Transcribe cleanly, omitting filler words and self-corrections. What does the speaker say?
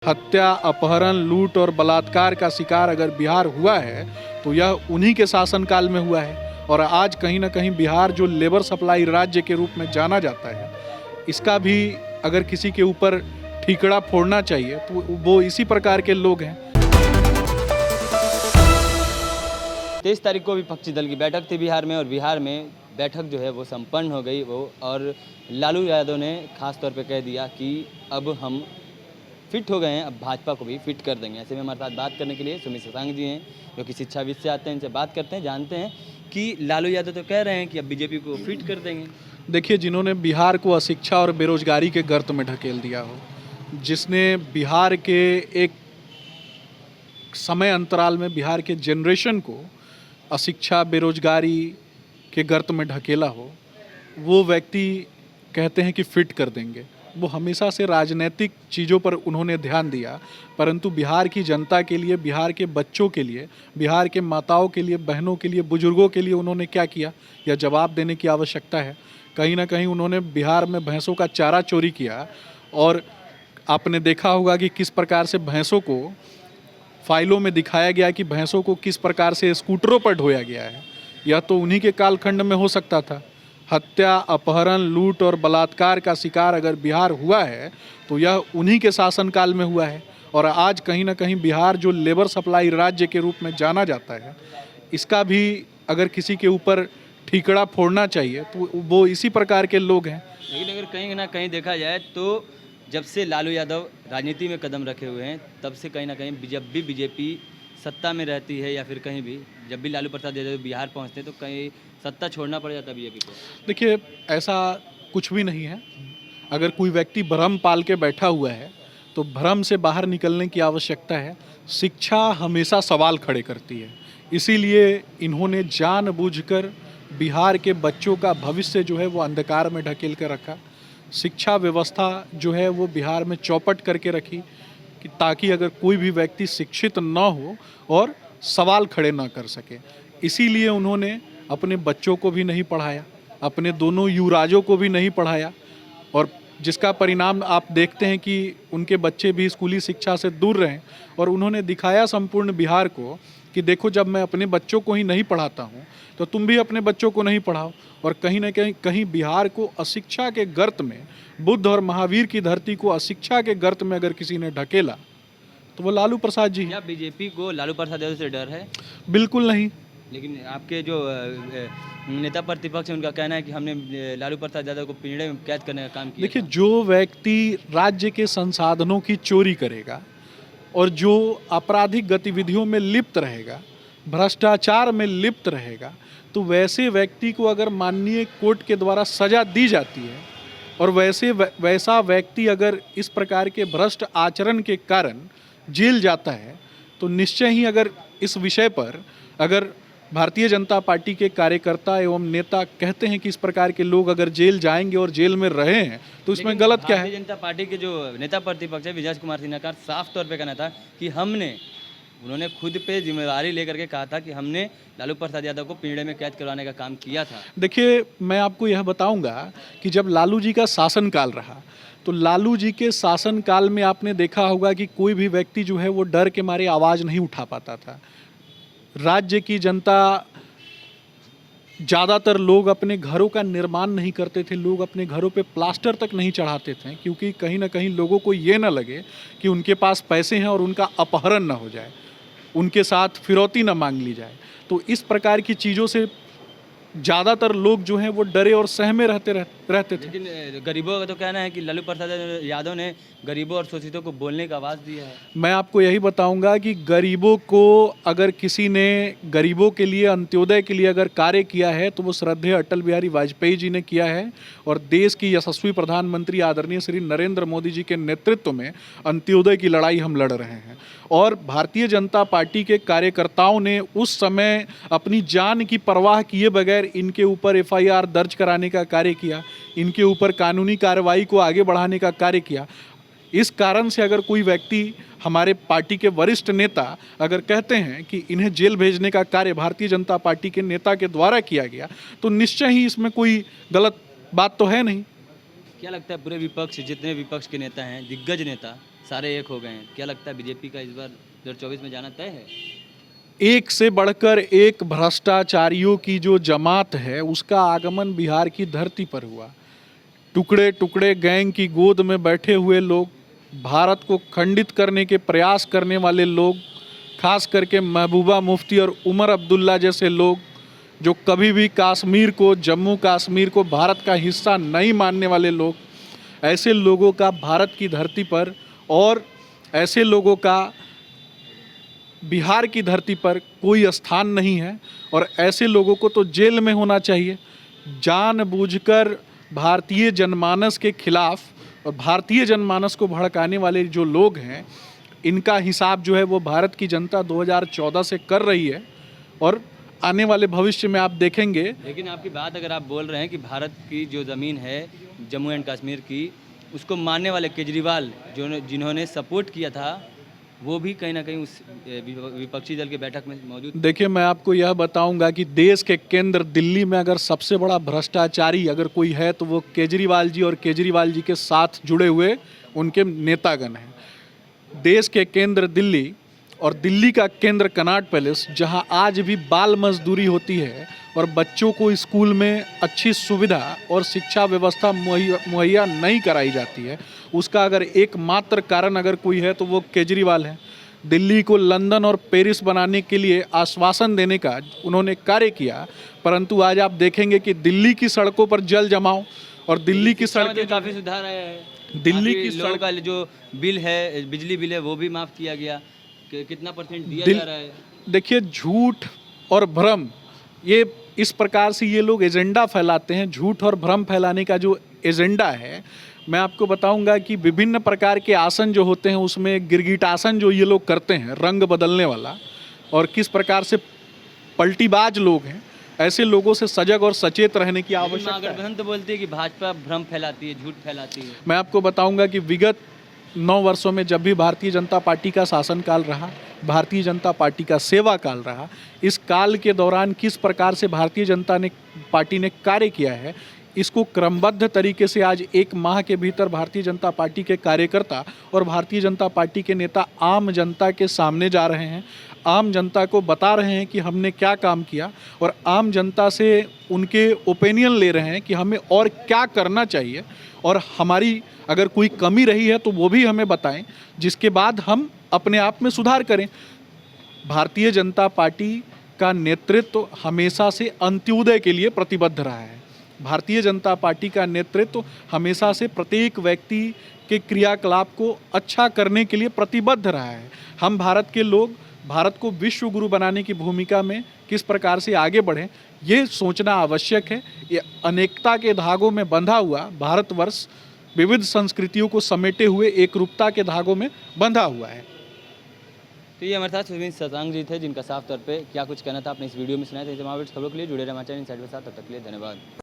हत्या, अपहरण, लूट और बलात्कार का शिकार अगर बिहार हुआ है तो यह उन्हीं के शासनकाल में हुआ है। और आज कहीं ना कहीं बिहार जो लेबर सप्लाई राज्य के रूप में जाना जाता है, इसका भी अगर किसी के ऊपर ठीकरा फोड़ना चाहिए तो वो इसी प्रकार के लोग हैं। 23 तारीख को विपक्षी दल की बैठक थी बिहार में, और बिहार में बैठक जो है वो संपन्न हो गई और लालू यादव ने खास तौर पे कह दिया कि अब हम फिट हो गए हैं, अब भाजपा को भी फिट कर देंगे। ऐसे में हमारे साथ बात करने के लिए सुमित शशांक जी हैं, जो कि शिक्षाविद से आते हैं। इनसे बात करते हैं, जानते हैं कि लालू यादव तो कह रहे हैं कि अब बीजेपी को फिट कर देंगे। देखिए, जिन्होंने बिहार को अशिक्षा और बेरोजगारी के गर्त में ढकेल दिया हो, जिसने बिहार के एक समय अंतराल में बिहार के जनरेशन को अशिक्षा बेरोजगारी के गर्त में ढकेला हो, वो व्यक्ति कहते हैं कि फिट कर देंगे। वो हमेशा से राजनीतिक चीज़ों पर उन्होंने ध्यान दिया, परंतु बिहार की जनता के लिए, बिहार के बच्चों के लिए, बिहार के माताओं के लिए, बहनों के लिए, बुजुर्गों के लिए उन्होंने क्या किया, यह जवाब देने की आवश्यकता है। कहीं ना कहीं उन्होंने बिहार में भैंसों का चारा चोरी किया, और आपने देखा होगा कि किस प्रकार से भैंसों को फाइलों में दिखाया गया कि भैंसों को किस प्रकार से स्कूटरों पर ढोया गया है। यह तो उन्हीं के कालखंड में हो सकता था। हत्या, अपहरण, लूट और बलात्कार का शिकार अगर बिहार हुआ है तो यह उन्हीं के शासनकाल में हुआ है। और आज कहीं ना कहीं बिहार जो लेबर सप्लाई राज्य के रूप में जाना जाता है, इसका भी अगर किसी के ऊपर ठीकरा फोड़ना चाहिए तो वो इसी प्रकार के लोग हैं। लेकिन अगर कहीं ना कहीं देखा जाए तो जब से लालू यादव राजनीति में कदम रखे हुए हैं, तब से कहीं ना कहीं जब भी बीजेपी सत्ता में रहती है या फिर कहीं भी जब भी लालू प्रसाद यादव बिहार पहुंचते हैं तो कहीं सत्ता छोड़ना पड़ जाता है बीजेपी को। देखिए, ऐसा कुछ भी नहीं है। अगर कोई व्यक्ति भ्रम पाल के बैठा हुआ है तो भ्रम से बाहर निकलने की आवश्यकता है। शिक्षा हमेशा सवाल खड़े करती है, इसीलिए इन्होंने जानबूझकर बिहार के बच्चों का भविष्य जो है वो अंधकार में ढकेल कर रखा। शिक्षा व्यवस्था जो है वो बिहार में चौपट करके रखी कि ताकि अगर कोई भी व्यक्ति शिक्षित न हो और सवाल खड़े ना कर सके। इसीलिए उन्होंने अपने बच्चों को भी नहीं पढ़ाया, अपने दोनों युवराजों को भी नहीं पढ़ाया, और जिसका परिणाम आप देखते हैं कि उनके बच्चे भी स्कूली शिक्षा से दूर रहे। और उन्होंने दिखाया संपूर्ण बिहार को कि देखो, जब मैं अपने बच्चों को ही नहीं पढ़ाता हूँ तो तुम भी अपने बच्चों को नहीं पढ़ाओ। और कहीं ना कहीं बिहार को अशिक्षा के गर्त में, बुद्ध और महावीर की धरती को अशिक्षा के गर्त में अगर किसी ने ढकेला तो वो लालू प्रसाद जी हैं। क्या बीजेपी को लालू प्रसाद यादव से डर है? बिल्कुल नहीं। लेकिन आपके जो नेता प्रतिपक्ष है, उनका कहना है कि हमने लालू प्रसाद यादव को पिंजड़े में कैद करने का काम किया। देखिए, जो व्यक्ति राज्य के संसाधनों की चोरी करेगा और जो आपराधिक गतिविधियों में लिप्त रहेगा, भ्रष्टाचार में लिप्त रहेगा, तो वैसे व्यक्ति को अगर माननीय कोर्ट के द्वारा सजा दी जाती है और वैसा व्यक्ति अगर इस प्रकार के भ्रष्ट आचरण के कारण जेल जाता है, तो निश्चय ही अगर इस विषय पर अगर भारतीय जनता पार्टी के कार्यकर्ता एवं नेता कहते हैं कि इस प्रकार के लोग अगर जेल जाएंगे और जेल में रहे हैं तो इसमें गलत क्या है? भारतीय जनता पार्टी के जो नेता प्रतिपक्ष है विजय कुमार सिन्हा का साफ तौर पे कहना था कि उन्होंने खुद पे जिम्मेदारी लेकर के कहा था कि हमने लालू प्रसाद यादव को पिंजड़े में कैद करवाने का काम किया था। देखिए, मैं आपको यह बताऊंगा कि जब लालू जी का शासनकाल रहा तो लालू जी के शासनकाल में आपने देखा होगा कि कोई भी व्यक्ति जो है वो डर के मारे आवाज़ नहीं उठा पाता था। राज्य की जनता, ज़्यादातर लोग अपने घरों का निर्माण नहीं करते थे, लोग अपने घरों पे प्लास्टर तक नहीं चढ़ाते थे, क्योंकि कहीं ना कहीं लोगों को ये ना लगे कि उनके पास पैसे हैं और उनका अपहरण ना हो जाए, उनके साथ फिरौती ना मांग ली जाए। तो इस प्रकार की चीज़ों से ज़्यादातर लोग जो हैं वो डरे और सहमे रहते थे। लेकिन गरीबों का तो कहना है कि लालू प्रसाद यादव ने गरीबों और शोषितों को बोलने का आवाज़ दिया है। मैं आपको यही बताऊंगा कि गरीबों को, अगर किसी ने गरीबों के लिए, अंत्योदय के लिए अगर कार्य किया है तो वो श्रद्धेय अटल बिहारी वाजपेयी जी ने किया है। और देश की यशस्वी प्रधानमंत्री आदरणीय श्री नरेंद्र मोदी जी के नेतृत्व में अंत्योदय की लड़ाई हम लड़ रहे हैं। और भारतीय जनता पार्टी के कार्यकर्ताओं ने उस समय अपनी जान की परवाह किए बगैर इनके ऊपर एफआईआर दर्ज कराने का कार्य किया, इनके ऊपर कानूनी कार्रवाई को आगे बढ़ाने का कार्य किया। इस कारण से अगर कोई व्यक्ति, हमारे पार्टी के वरिष्ठ नेता अगर कहते हैं कि इन्हें जेल भेजने का कार्य भारतीय जनता पार्टी के नेता के द्वारा किया गया, तो निश्चय ही इसमें कोई गलत बात तो है नहीं। क्या लगता है पूरे विपक्ष, जितने विपक्ष के नेता हैं, दिग्गज नेता सारे एक हो गए हैं, क्या लगता है बीजेपी का इस बार 2024 में जाना तय है? एक से बढ़कर एक भ्रष्टाचारियों की जो जमात है उसका आगमन बिहार की धरती पर हुआ। टुकड़े टुकड़े गैंग की गोद में बैठे हुए लोग, भारत को खंडित करने के प्रयास करने वाले लोग, खास करके महबूबा मुफ्ती और उमर अब्दुल्ला जैसे लोग, जो कभी भी कश्मीर को, जम्मू कश्मीर को भारत का हिस्सा नहीं मानने वाले लोग, ऐसे लोगों का भारत की धरती पर और ऐसे लोगों का बिहार की धरती पर कोई स्थान नहीं है। और ऐसे लोगों को तो जेल में होना चाहिए। जानबूझकर भारतीय जनमानस के खिलाफ और भारतीय जनमानस को भड़काने वाले जो लोग हैं, इनका हिसाब जो है वो भारत की जनता 2014 से कर रही है और आने वाले भविष्य में आप देखेंगे। लेकिन आपकी बात अगर आप बोल रहे हैं कि भारत की जो ज़मीन है जम्मू एंड कश्मीर की, उसको मानने वाले केजरीवाल जिन्होंने सपोर्ट किया था, वो भी कहीं ना कहीं उस विपक्षी दल की बैठक में मौजूद। देखिए, मैं आपको यह बताऊंगा कि देश के केंद्र दिल्ली में अगर सबसे बड़ा भ्रष्टाचारी अगर कोई है तो वो केजरीवाल जी और केजरीवाल जी के साथ जुड़े हुए उनके नेतागण हैं। देश के केंद्र दिल्ली और दिल्ली का केंद्र कनॉट पैलेस, जहां आज भी बाल मजदूरी होती है और बच्चों को स्कूल में अच्छी सुविधा और शिक्षा व्यवस्था मुहैया नहीं कराई जाती है, उसका अगर एकमात्र कारण अगर कोई है तो वो केजरीवाल है। दिल्ली को लंदन और पेरिस बनाने के लिए आश्वासन देने का उन्होंने कार्य किया, परंतु आज आप देखेंगे कि दिल्ली की सड़कों पर जल जमाव और दिल्ली की सड़कें काफ़ी सुधार आया है। दिल्ली की लोगों का जो बिल है, बिजली बिल है, वो भी माफ़ किया गया। कितना परसेंट दिया जा रहा है? देखिए, झूठ और भ्रम, ये इस प्रकार से ये लोग एजेंडा फैलाते हैं। झूठ और भ्रम फैलाने का जो एजेंडा है, मैं आपको बताऊंगा कि विभिन्न प्रकार के आसन जो होते हैं उसमें गिरगिटासन जो ये लोग करते हैं, रंग बदलने वाला, और किस प्रकार से पलटीबाज लोग हैं, ऐसे लोगों से सजग और सचेत रहने की आवश्यकता है। महागठबंधन तो बोलती है कि भाजपा भ्रम फैलाती है, झूठ फैलाती है। मैं आपको बताऊंगा कि विगत 9 वर्षों में जब भी भारतीय जनता पार्टी का शासनकाल रहा, भारतीय जनता पार्टी का सेवा काल रहा, इस काल के दौरान किस प्रकार से भारतीय जनता पार्टी ने कार्य किया है, इसको क्रमबद्ध तरीके से आज 1 माह के भीतर भारतीय जनता पार्टी के कार्यकर्ता और भारतीय जनता पार्टी के नेता आम जनता के सामने जा रहे हैं, आम जनता को बता रहे हैं कि हमने क्या काम किया और आम जनता से उनके ओपिनियन ले रहे हैं कि हमें और क्या करना चाहिए और हमारी अगर कोई कमी रही है तो वो भी हमें बताएं, जिसके बाद हम अपने आप में सुधार करें। भारतीय जनता पार्टी का नेतृत्व हमेशा से अंत्योदय के लिए प्रतिबद्ध रहा है। भारतीय जनता पार्टी का नेतृत्व हमेशा से प्रत्येक व्यक्ति के क्रियाकलाप को अच्छा करने के लिए प्रतिबद्ध रहा है। हम भारत के लोग भारत को विश्व गुरु बनाने की भूमिका में किस प्रकार से आगे बढ़ें, ये सोचना आवश्यक है। ये अनेकता के धागों में बंधा हुआ भारतवर्ष विविध संस्कृतियों को समेटे हुए एकरूपता के धागों में बंधा हुआ है। तो ये हमारे साथ सुमित शशांक जी थे, जिनका साफ तौर पे क्या कुछ कहना था आपने इस वीडियो में सुनाया था। तमाम खबरों के लिए जुड़े रहे हमारे चैनल इनसाइड के साथ। तब तक के लिए धन्यवाद।